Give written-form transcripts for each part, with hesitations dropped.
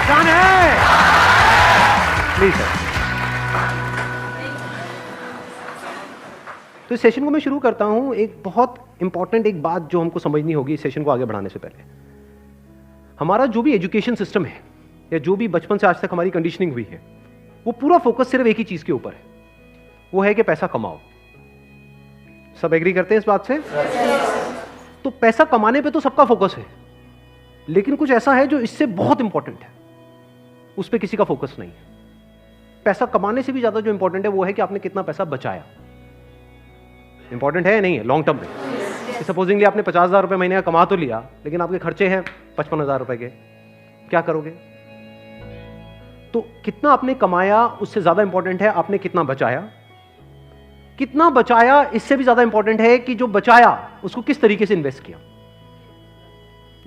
Done है। Please sir. तो इस सेशन को मैं शुरू करता हूं। एक बहुत इंपॉर्टेंट एक बात जो हमको समझनी होगी इस सेशन को आगे बढ़ाने से पहले, हमारा जो भी एजुकेशन सिस्टम है या जो भी बचपन से आज तक हमारी कंडीशनिंग हुई है, वो पूरा फोकस सिर्फ एक ही चीज के ऊपर है, वो है कि पैसा कमाओ। सब एग्री करते हैं इस बात से? तो पैसा कमाने पे तो सबका फोकस है, लेकिन कुछ ऐसा है जो इससे बहुत इंपॉर्टेंट है, उस पर किसी का फोकस नहीं है। पैसा कमाने से भी ज्यादा जो इंपॉर्टेंट है वो है कि आपने कितना पैसा बचाया। इंपॉर्टेंट है या नहीं है लॉन्ग टर्म में? सपोजिंगली आपने 50,000 रुपए महीने का कमा तो लिया, लेकिन आपके खर्चे हैं 55,000 रुपए के, क्या करोगे? तो कितना आपने कमाया उससे ज्यादा इंपॉर्टेंट है आपने कितना बचाया। कितना बचाया इससे भी ज्यादा इंपॉर्टेंट है कि जो बचाया उसको किस तरीके से इन्वेस्ट किया।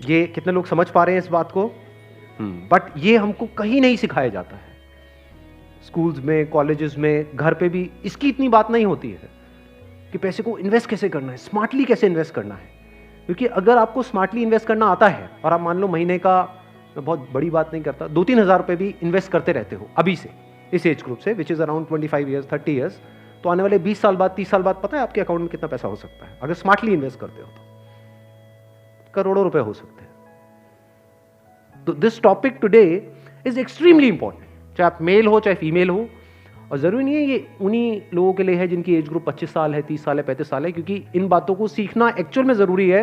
ये कितने लोग समझ पा रहे हैं इस बात को? बट ये हमको कहीं नहीं सिखाया जाता है। स्कूल्स में, कॉलेजेस में, घर पे भी इसकी इतनी बात नहीं होती है कि पैसे को इन्वेस्ट कैसे करना है, स्मार्टली कैसे इन्वेस्ट करना है। क्योंकि अगर आपको स्मार्टली इन्वेस्ट करना आता है और आप मान लो महीने का, मैं बहुत बड़ी बात नहीं करता, 2-3 हज़ार रुपए भी इन्वेस्ट करते रहते हो अभी से, इस एज ग्रुप से, which is around 25 years 30 years, तो आने वाले 20 साल बाद, 30 साल बाद पता है आपके अकाउंट में कितना पैसा हो सकता है? अगर स्मार्टली इन्वेस्ट करते हो तो करोड़ों रुपए हो सकते हैं। तो this topic today is extremely important, चाहे आप मेल हो चाहे फीमेल हो। और जरूरी नहीं है ये उन्हीं लोगों के लिए है जिनकी एज ग्रुप 25 साल है, 30 साल है, 35 साल है, क्योंकि इन बातों को सीखना एक्चुअल में जरूरी है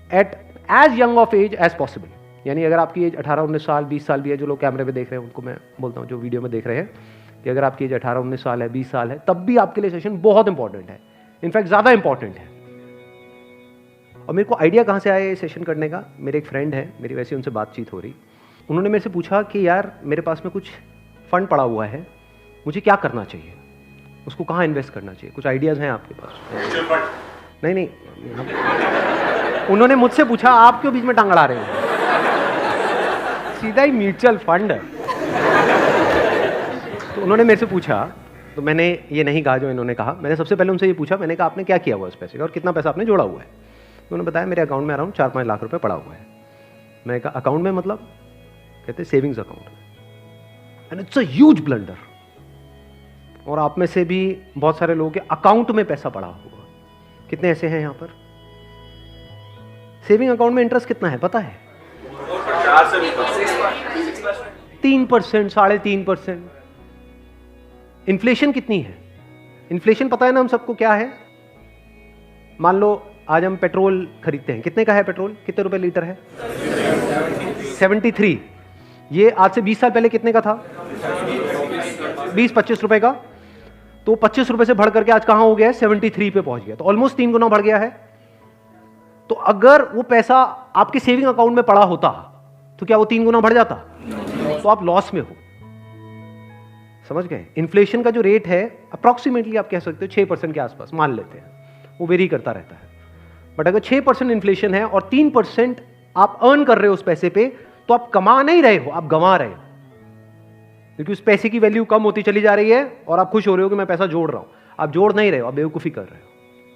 at as young of age as possible. यानी अगर आपकी एज 18-19 साल, 20 साल भी है, जो लोग कैमरे पे देख रहे हैं उनको मैं बोलता हूँ, जो वीडियो में देख रहे हैं, कि अगर आपकी एज 18-19 साल है, 20 साल है, तब भी आपके लिए सेशन बहुत इंपॉर्टेंट है, इनफैक्ट ज्यादा इंपॉर्टेंट है। और मेरे को आइडिया कहाँ से आया ये सेशन करने का? मेरे एक फ्रेंड है, मेरी वैसे उनसे बातचीत हो रही, उन्होंने मेरे से पूछा कि यार मेरे पास में कुछ फंड पड़ा हुआ है, मुझे क्या करना चाहिए, उसको कहाँ इन्वेस्ट करना चाहिए, कुछ आइडियाज हैं आपके पास? नहीं, उन्होंने मुझसे पूछा आप क्यों बीच में टांग अड़ा रहे हो? सीधा ही म्यूचुअल फंड। तो उन्होंने मेरे से पूछा, तो मैंने ये नहीं कहा जो इन्होंने कहा, मैंने सबसे पहले उनसे ये पूछा, मैंने कहा आपने क्या किया हुआ उस पैसे का और कितना पैसा आपने जोड़ा हुआ है? तो उन्होंने बताया मेरे अकाउंट में अराउंड 4-5 लाख रुपए पड़ा हुआ है। मैंने कहा अकाउंट में मतलब? कहते सेविंग्स अकाउंट में। And it's a huge blunder. और आप में से भी बहुत सारे लोगों के अकाउंट में पैसा पड़ा हुआ, कितने ऐसे हैं यहां पर? सेविंग अकाउंट में इंटरेस्ट कितना है पता है? 3%, 3.5%। इन्फ्लेशन कितनी है? इन्फ्लेशन पता है ना हम सबको क्या है? मान लो आज हम पेट्रोल खरीदते हैं, कितने का है पेट्रोल? कितने रुपए लीटर है? 73। ये आज से 20 साल पहले कितने का था? 20-25 रुपए का। तो 25 रुपए से बढ़ करके आज कहां हो गया है? 73 पे पहुंच गया। तो ऑलमोस्ट 3 गुना बढ़ गया है। तो अगर वो पैसा आपके सेविंग अकाउंट में पड़ा होता तो क्या वो 3 गुना बढ़ जाता? तो आप लॉस में हो। समझ गए? इन्फ्लेशन का जो रेट है अप्रॉक्सीमेटली आप कह सकते हो 6% के आसपास मान लेते हैं, वो वेरी करता रहता है। बट अगर 6% इन्फ्लेशन है और 3% आप अर्न कर रहे हो उस पैसे पे, तो आप कमा नहीं रहे हो, आप गंवा रहे हो, क्योंकि उस पैसे की वैल्यू कम होती चली जा रही है और आप खुश हो रहे हो कि मैं पैसा जोड़ रहा हूं। आप जोड़ नहीं रहे हो, आप बेवकूफी कर रहे हो।